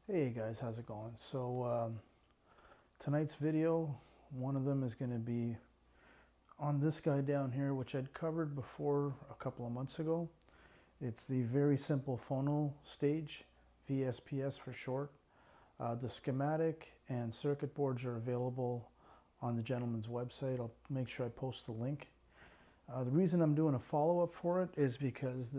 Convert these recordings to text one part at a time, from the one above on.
Hey guys, how's it going? So tonight's video, one of them is going to be on this guy down here, which I'd covered before a couple of months ago. It's the very simple Phono stage, VSPS for short. The schematic and circuit boards are available on the gentleman's website. I'll make sure I post the link. The reason I'm doing a follow-up for it is because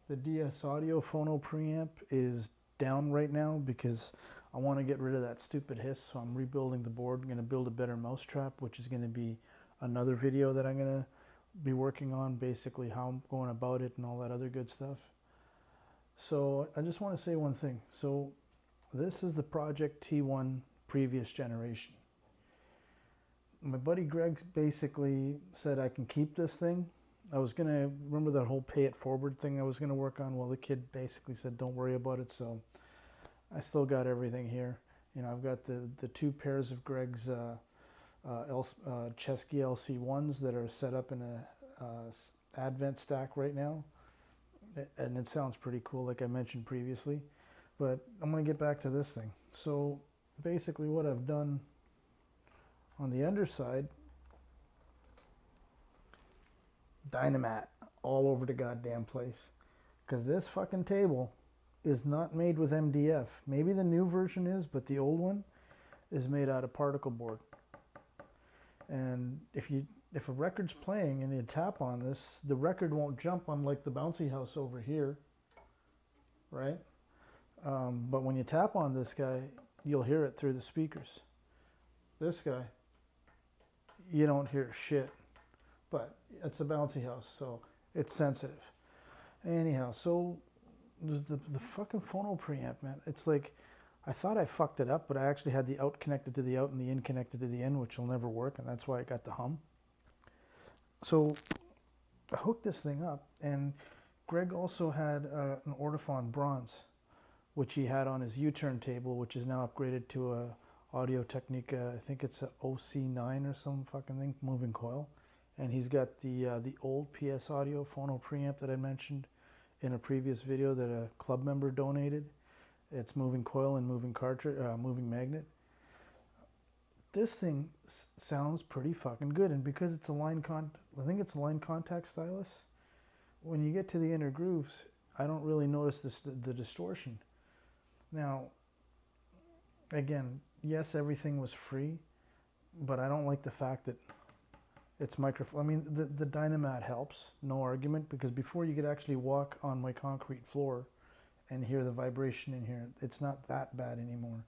the DS Audio Phono preamp is down right now because I want to get rid of that stupid hiss, so I'm rebuilding the board. I'm going to build a better mousetrap, which is going to be another video that I'm going to be working on, basically how I'm going about it and all that other good stuff. So I just want to say one thing. So this is the Project T1 previous generation. My buddy Greg basically said I can keep this thing. I was going to, remember that whole pay it forward thing I was going to work on? Well, the kid basically said don't worry about it, so I still got everything here. You know, I've got the two pairs of Greg's Chesky LC1s that are set up in a Advent stack right now. And it sounds pretty cool, like I mentioned previously. But I'm going to get back to this thing. So basically what I've done on the underside, Dynamat all over the goddamn place. Because this fucking table is not made with MDF. Maybe the new version is, but the old one is made out of particle board. And if a record's playing and you tap on this, the record won't jump unlike the bouncy house over here, right? But when you tap on this guy, you'll hear it through the speakers. This guy, you don't hear shit, but it's a bouncy house, so it's sensitive. Anyhow, so the fucking Phono preamp, man, it's like, I thought I fucked it up, but I actually had the out connected to the out and the in connected to the in, which will never work, and that's why I got the hum. So I hooked this thing up, and Greg also had an Ortofon Bronze, which he had on his U-turn table, which is now upgraded to a Audio Technica, I think it's a OC9 or some fucking thing, moving coil. And he's got the old PS Audio Phono preamp that I mentioned in a previous video that a club member donated. It's moving coil and moving cartridge, moving magnet. This thing sounds pretty fucking good, and because it's a I think it's a line contact stylus. When you get to the inner grooves, I don't really notice the distortion. Now, again, yes, everything was free, but I don't like the fact that it's microphone. I mean, the Dynamat helps, no argument, because before you could actually walk on my concrete floor and hear the vibration in here, it's not that bad anymore.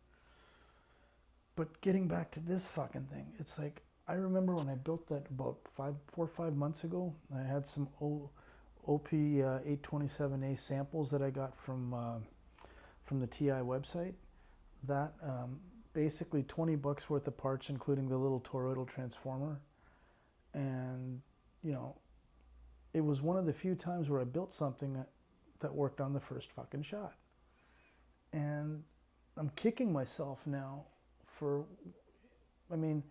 But getting back to this fucking thing, it's like, I remember when I built that about 4 or 5 months ago, I had some OP 827A samples that I got from the TI website. That basically 20 bucks worth of parts, including the little toroidal transformer. And, you know, it was one of the few times where I built something that worked on the first fucking shot. And I'm kicking myself now for, I mean,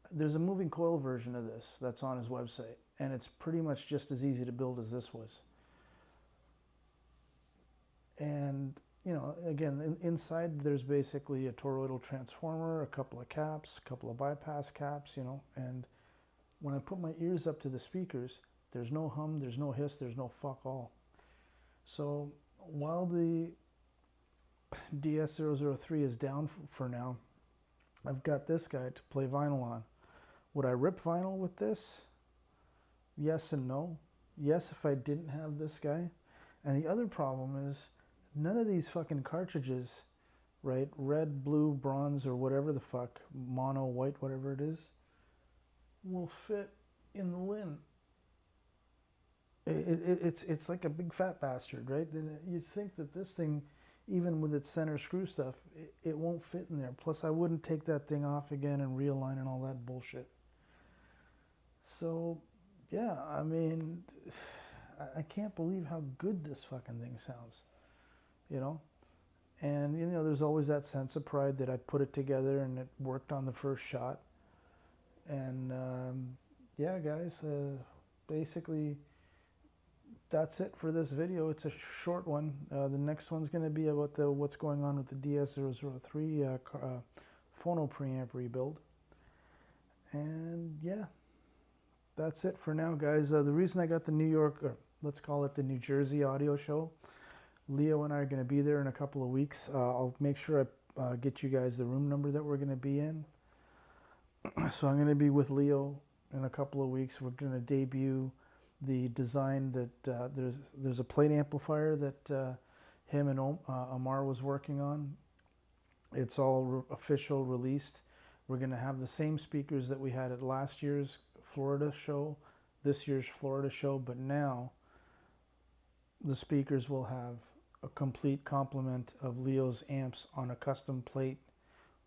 there's a moving coil version of this that's on his website, and it's pretty much just as easy to build as this was. And, you know, again, inside there's basically a toroidal transformer, a couple of caps, a couple of bypass caps, you know, and when I put my ears up to the speakers, there's no hum, there's no hiss, there's no fuck all. So while the DS003 is down for now, I've got this guy to play vinyl on. Would I rip vinyl with this? Yes and no. Yes, if I didn't have this guy. And the other problem is none of these fucking cartridges, right, red, blue, bronze, or whatever the fuck, mono, white, whatever it is, will fit in the lin. It's like a big fat bastard, right? You'd think that this thing, even with its center screw stuff, it won't fit in there. Plus, I wouldn't take that thing off again and realign and all that bullshit. So, yeah, I mean, I can't believe how good this fucking thing sounds, you know? And, you know, there's always that sense of pride that I put it together and it worked on the first shot. And, yeah, guys, basically, that's it for this video. It's a short one. The next one's going to be about what's going on with the DS003 Phono preamp rebuild. And yeah, that's it for now, guys. The reason I got the New York, or let's call it the New Jersey audio show, Leo and I are going to be there in a couple of weeks. I'll make sure I get you guys the room number that we're going to be in. So I'm going to be with Leo in a couple of weeks. We're going to debut the design that there's a plate amplifier that him and Amar was working on. It's all official, released. We're going to have the same speakers that we had at last year's Florida show, this year's Florida show, but now the speakers will have a complete complement of Leo's amps on a custom plate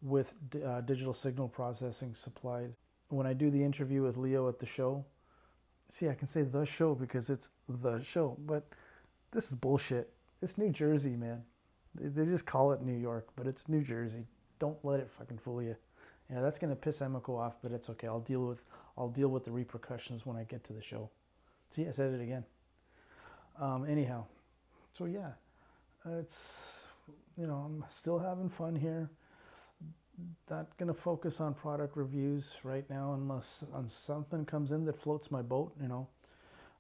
with digital signal processing supplied. When I do the interview with Leo at the show, see, I can say the show because it's the show, but this is bullshit. It's New Jersey, man. They just call it New York, but it's New Jersey. Don't let it fucking fool you. Yeah, that's gonna piss Emiko off, but it's okay. I'll deal with the repercussions when I get to the show. See, I said it again. Anyhow, so yeah, it's, you know, I'm still having fun here. Not gonna focus on product reviews right now unless something comes in that floats my boat. You know,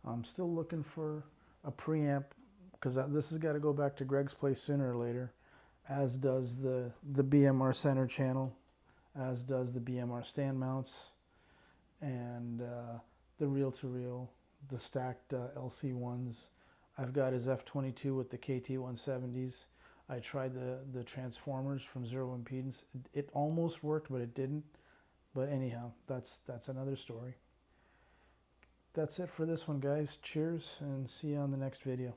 I'm still looking for a preamp because this has got to go back to Greg's place sooner or later, as does the BMR center channel, as does the BMR stand mounts, and the reel-to-reel, the stacked LC1s. I've got his F22 with the KT170s. I tried the transformers from Zero Impedance. It almost worked, but it didn't. But anyhow, that's another story. That's it for this one, guys. Cheers, and see you on the next video.